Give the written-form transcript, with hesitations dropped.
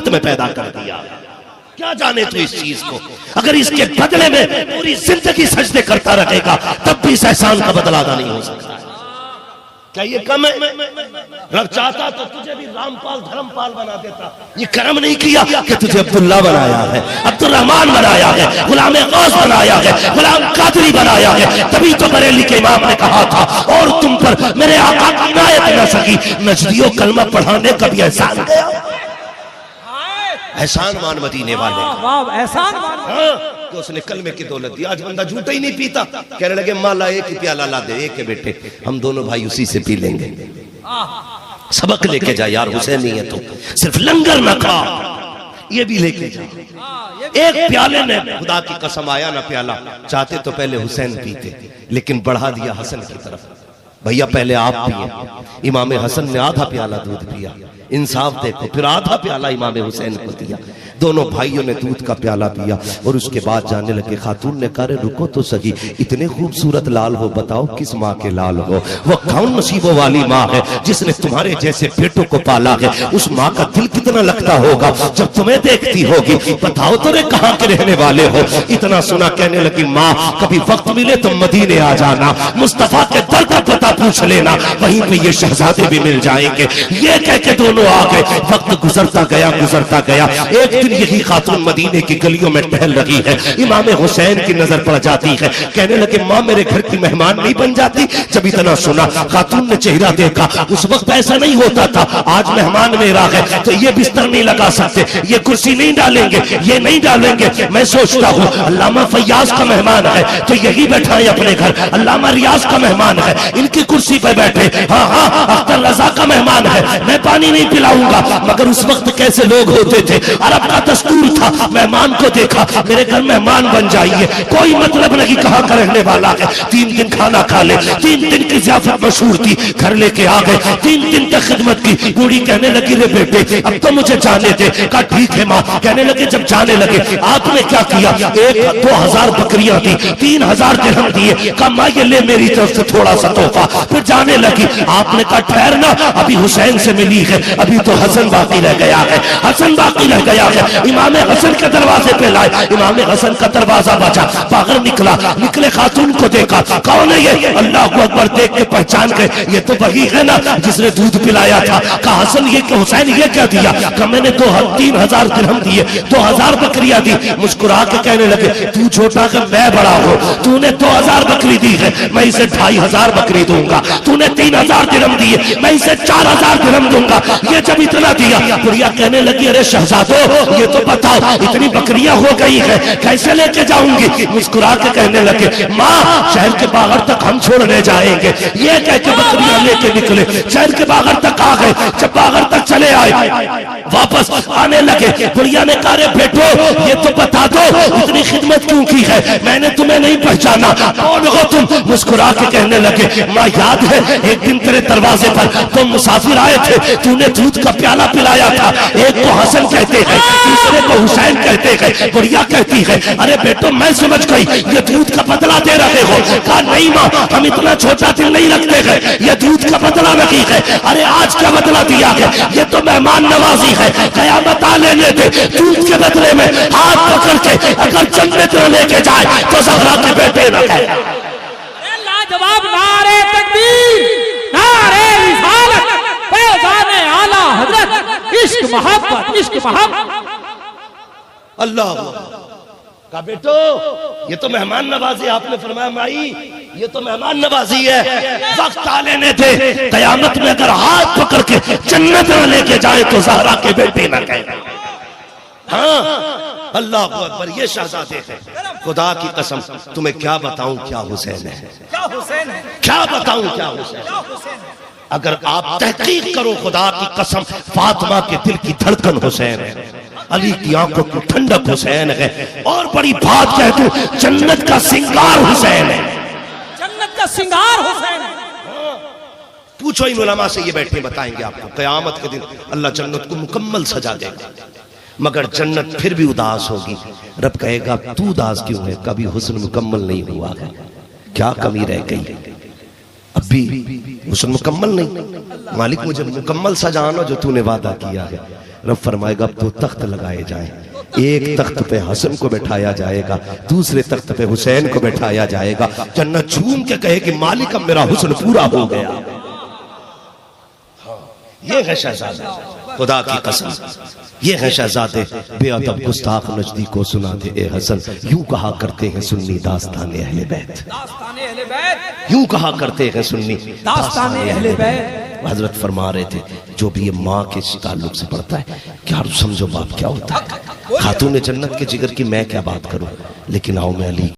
امت میں پیدا کر دیا. کیا جانے تو اس چیز کو. اگر اس کے بدلے میں پوری زندگی سجدے کرتا رہے گا تب بھی اس احسان کا بدلہ ادا نہیں ہو سکتا. کیا یہ کم ہے؟ رب چاہتا تو تجھے بھی رام پال دھرم پال بنا دیتا. یہ کرم نہیں کیا کہ تجھے عبداللہ بنایا ہے, عبد الرحمن بنایا ہے, غلام غوث بنایا ہے, غلام قادری بنایا ہے. تبھی تو بریلی کے امام نے کہا تھا اور تم پر میرے آقا کی عنایت نہ سکی. نجدیوں کلمہ پڑھانے کا بھی احسان گیا. احسان مان مدینے والے. احسان مان. ہاں کہ اس نے کلمے کی دولت دی. آج بندہ جھوٹا ہی نہیں پیتا. کہنے لگے مالا ایک ہی پیالہ لا دے, ایک ہے بیٹے, ہم دونوں بھائی اسی سے پی لیں گے. سبق لے کے جا یار, حسین نہیں ہے تو صرف لنگر نہ کھا, یہ بھی لے کے جا. ایک پیالے نے خدا کی قسم آیا نہ پیالہ, چاہتے تو پہلے حسین پیتے لیکن بڑھا دیا حسن کی طرف. بھیا پہلے آپ پیے. امام حسن نے آدھا پیالہ دودھ پیا, انصاف دیکھو, پھر آدھا پیالہ امام حسین کو دیا. دونوں بھائیوں نے دودھ کا پیالہ پیا اور اس کے بعد جانے لگے. خاتون نے کہا رکو تو سہی, اتنے خوبصورت لال ہو, بتاؤ کس ماں کے لال ہو؟ وہ کون نصیبوں والی ماں ہے جس نے تمہارے جیسے بیٹوں کو پالا ہے؟ اس ماں کا دل کتنا لگتا ہوگا جب تمہیں دیکھتی ہوگی. بتاؤ تمہیں کہاں کے رہنے والے ہو؟ اتنا سنا. کہنے لگی ماں کبھی وقت ملے تو مدینے آ جانا, مصطفیٰ کے در کا پتہ پوچھ لینا, وہیں پہ یہ شہزادے بھی مل جائیں گے. یہ کہہ کے دونوں آ گئے. وقت گزرتا گیا گزرتا گیا. ایک دن یہی خاتون مدینے کی گلیوں میں ٹہل رہی ہے, امام حسین کی نظر پڑ جاتی ہے. کہنے لگے ماں میرے گھر کی مہمان نہیں بن جاتی؟ جب اتنا سنا خاتون نے چہرہ دیکھا, اس وقت ایسا نہیں ہوتا تھا. آج مہمان میرا ہے تو یہ بستر نہیں لگا سکتے, یہ کرسی نہیں ڈالیں گے, یہ نہیں ڈالیں گے. میں سوچتا ہوں علامہ فیاض کا مہمان ہے تو یہی بیٹھائیں اپنے گھر. علامہ ریاض کا مہمان ہے, ان کی کرسی پہ بیٹھے. ہاں ہاں اختر رضا کا مہمان ہے, میں پانی نہیں پلاؤں گا. مگر اس وقت کیسے لوگ ہوتے تھے, عرب کا دستور تھا. مہمان کو دیکھا, میرے گھر مہمان بن جائیے, کوئی مطلب نہیں کہاں کا رہنے والا ہے. 3 دن کھانا کھا لے. 3 دن کی ضیافت مشہور تھی, گھر لے کے آ گئے. 3 دن تک خدمت کی. بوڑھی کہنے لگی رے بیٹے اب تو مجھے جانے دے. کہا ٹھیک ہے ماں. کہنے لگے جب جانے لگے آپ نے کیا کیا؟ 1-2 ہزار بکریاں دی, 3000 درہم دیے. کہا ماں یہ لے میری طرف سے تھوڑا سا تحفہ. پھر جانے لگی. آپ نے کہا ٹھہرنا, ابھی حسین سے ملی ہے, ابھی تو حسن باقی رہ گیا ہے, حسن باقی رہ گیا ہے. امام حسن کے دروازے پہ لائے. امام حسن کا دروازہ بچا, باہر نکلا. نکلے خاتون کو دیکھا. کون ہے یہ؟ اللہ اکبر. دیکھ کے پہچان گئے, یہ تو وہی ہے نا جس نے دودھ پلایا تھا. کہا حسن یہ کہ حسین یہ کیا دیا؟ کہا میں نے 3,000 درہم دیے, 2,000 بکریاں دی. مسکرا کے کہنے لگے تو چھوٹا کہ میں بڑا ہوں, تو نے 2,000 بکری دی ہے, میں اسے 2,500 بکری دوں گا. تو نے 3,000 درہم دیے, میں اسے 4,000 درہم دوں گا. یہ جب اتنا دیا, بڑھیا کہنے لگی ارے شہزادو یہ تو بتاؤ اتنی بکریاں ہو گئی ہے کیسے لے کے جاؤں گی؟ مسکرا کے کہنے لگے ماں شہر کے باہر تک ہم چھوڑنے جائیں گے. یہ کہہ کے بکریاں لے کے نکلے, شہر کے باہر تک آ گئے. جب باہر تک چلے آئے واپس آنے لگے, بڑھیا نے کہا رے بیٹو یہ تو بتا دو اتنی خدمت کیوں کی ہے, میں نے تمہیں نہیں پہچانا, کون ہو تم؟ مسکرا کے کہنے لگے ماں یاد ہے ایک دن تیرے دروازے پر تم مسافر آئے تھے, تو نے دودھ کا پیالہ پلایا تھا. ایک کو حسن کہتے ہیں, دوسرے کو حسین کہتے ہیں. بڑھیا کہتی ہے ارے بیٹو میں سمجھ گئی یہ دودھ کا بدلہ دے رہے ہو. کہا نہیں ماں ہم اتنا چھوٹا دل نہیں رکھتے ہیں, یہ دودھ کا بدلہ نہیں ہے. ارے آج کیا بدلہ دیا ہے؟ یہ تو مہمان نوازی ہے. قیامت آ لینے دے, دودھ کے بدلے میں ہاتھ پکڑ کے اگر جنت نہ لے کے جائے تو زہرا کے بیٹے نہ کہے. لاجواب نعرے تکبیر, نعرے رسالت, فیضان اعلی حضرت, عشق محبت, عشق محبت. اللہ کہا بیٹو یہ تو مہمان نوازی. آپ نے فرمایا مائی یہ تو مہمان نوازی ہے, وقت آ لینے دے, قیامت میں اگر ہاتھ پکڑ کے جنت نہ لے کے جائے تو زہرا کے بیٹے نہ کہے. ہاں اللہ اکبر. یہ شہزادے ہیں, خدا کی قسم تمہیں کیا بتاؤں کیا حسین ہے, کیا بتاؤں کیا حسین. اگر آپ تحقیق کرو خدا کی قسم فاطمہ کے دل کی دھڑکن حسین ہے, علی کی آنکھوں کی ٹھنڈک حسین ہے, اور بڑی بات کہہ دوں جنت کا سنگار حسین ہے, جنت کا سنگار حسین ہے. پوچھو ان علماء سے, یہ بیٹھے بتائیں گے آپ کو قیامت کے دن اللہ جنت کو مکمل سجا دے گا, مگر جنت پھر بھی اداس ہوگی. رب کہے گا تو اداس کیوں ہے؟ کبھی حسن مکمل نہیں ہوا ہے, کیا کمی رہ گئی؟ اب بھی حسن مکمل نہیں. مالک مجھے مکمل سجانا جو تو نے وعدہ کیا ہے. رب فرمائے گا اب 2 تخت لگائے جائیں، ایک تخت پہ حسن کو بٹھایا جائے گا، دوسرے تخت پہ حسین کو بٹھایا جائے گا۔ جنت جھوم کے کہے کہ مالک اب میرا حسن پورا ہو گیا۔ یہ ہے شہزادہ، خدا کی قسم یہ ہے شہزادے بے ادب گستاخ نجدی کو سناتے اے حسن، یوں کہا کرتے ہیں سنی داستان اہل بیت، داستان اہل بیت، یوں کہا کرتے ہیں سنی داستان اہل بیت۔ حضرت فرما رہے تھے جو بھی یہ ماں کے تعلق سے پڑھتا ہے، کیا سمجھو باپ کیا ہوتا ہے۔ خاتون جنت کے جگر کی میں کیا بات کروں، لیکن آؤ میں علی